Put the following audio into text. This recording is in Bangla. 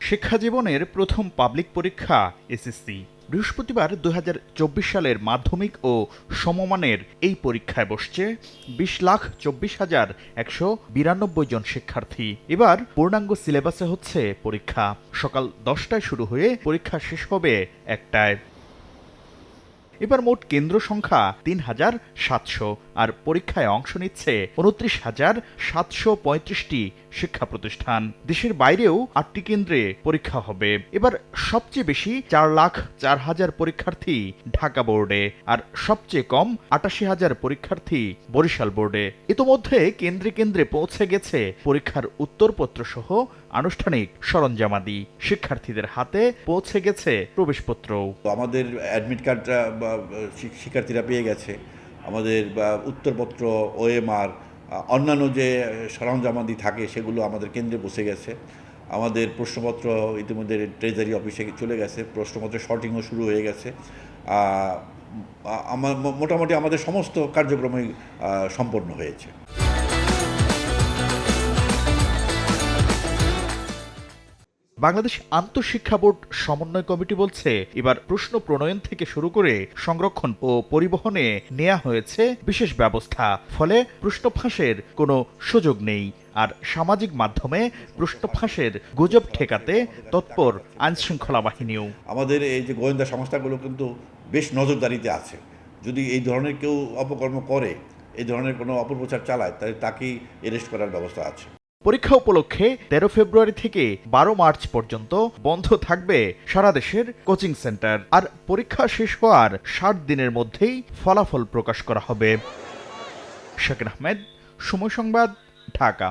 শিক্ষা জীবনের প্রথম পাবলিক পরীক্ষা এসএসসি। বৃহস্পতিবার ২০২৪ সালের মাধ্যমিক ও সমমানের এই পরীক্ষায় বসছে ২০,২৪,১৯২ জন শিক্ষার্থী। এবার পূর্ণাঙ্গ সিলেবাসে হচ্ছে পরীক্ষা। সকাল ১০টায় শুরু হয়ে পরীক্ষা শেষ হবে ১টায়। এবার মোট কেন্দ্র সংখ্যা ৩,৭০০, আর পরীক্ষায় অংশ নিচ্ছে ২৯,৭৩৫টি শিক্ষা প্রতিষ্ঠান। দেশের বাইরেও ৮টি কেন্দ্রে পরীক্ষা হবে। এবার সবচেয়ে বেশি ৪,০৪,০০০ পরীক্ষার্থী ঢাকা বোর্ডে, আর সবচেয়ে কম ৮৮,০০০ পরীক্ষার্থী বরিশাল বোর্ডে। ইতোমধ্যে কেন্দ্রে কেন্দ্রে পৌঁছে গেছে পরীক্ষার উত্তরপত্র সহ আনুষ্ঠানিক সরঞ্জামাদি। শিক্ষার্থীদের হাতে পৌঁছে গেছে প্রবেশপত্রও। আমাদের অ্যাডমিট কার্ডটা শিক্ষার্থীরা পেয়ে গেছে। আমাদের উত্তরপত্র, ওএমআর, অন্যান্য যে সরঞ্জামাদি থাকে সেগুলো আমাদের কেন্দ্রে পৌঁছে গেছে। আমাদের প্রশ্নপত্র ইতিমধ্যে ট্রেজারি অফিসে চলে গেছে। প্রশ্নপত্রের শর্টিংও শুরু হয়ে গেছে। মোটামুটি আমাদের সমস্ত কার্যক্রমই সম্পন্ন হয়েছে। বাংলাদেশ আন্তঃশিক্ষা বোর্ড সমন্বয় কমিটি বলছে, এবার প্রশ্ন প্রণয়ন থেকে শুরু করে সংরক্ষণ ও পরিবহনে নেওয়া হয়েছে বিশেষ ব্যবস্থা। ফলে প্রশ্ন ফাঁসের কোনো সুযোগ নেই। আর সামাজিক মাধ্যমে প্রশ্ন ফাঁসের গুজব ঠেকাতে তৎপর আইনশৃঙ্খলা বাহিনীও। আমাদের এই যে গোয়েন্দা সংস্থাগুলো কিন্তু বেশ নজরদারিতে আছে। যদি এই ধরনের কেউ অপকর্ম করে, এই ধরনের কোনো অপপ্রচার চালায়, তাহলে তাকেই অ্যারেস্ট করার ব্যবস্থা আছে। পরীক্ষা উপলক্ষে ১৩ ফেব্রুয়ারি থেকে ১২ মার্চ পর্যন্ত বন্ধ থাকবে সারা দেশের কোচিং সেন্টার। আর পরীক্ষা শেষ হওয়ার ৬০ দিনের মধ্যেই ফলাফল প্রকাশ করা হবে। শাকির আহমেদ, সময় সংবাদ, ঢাকা।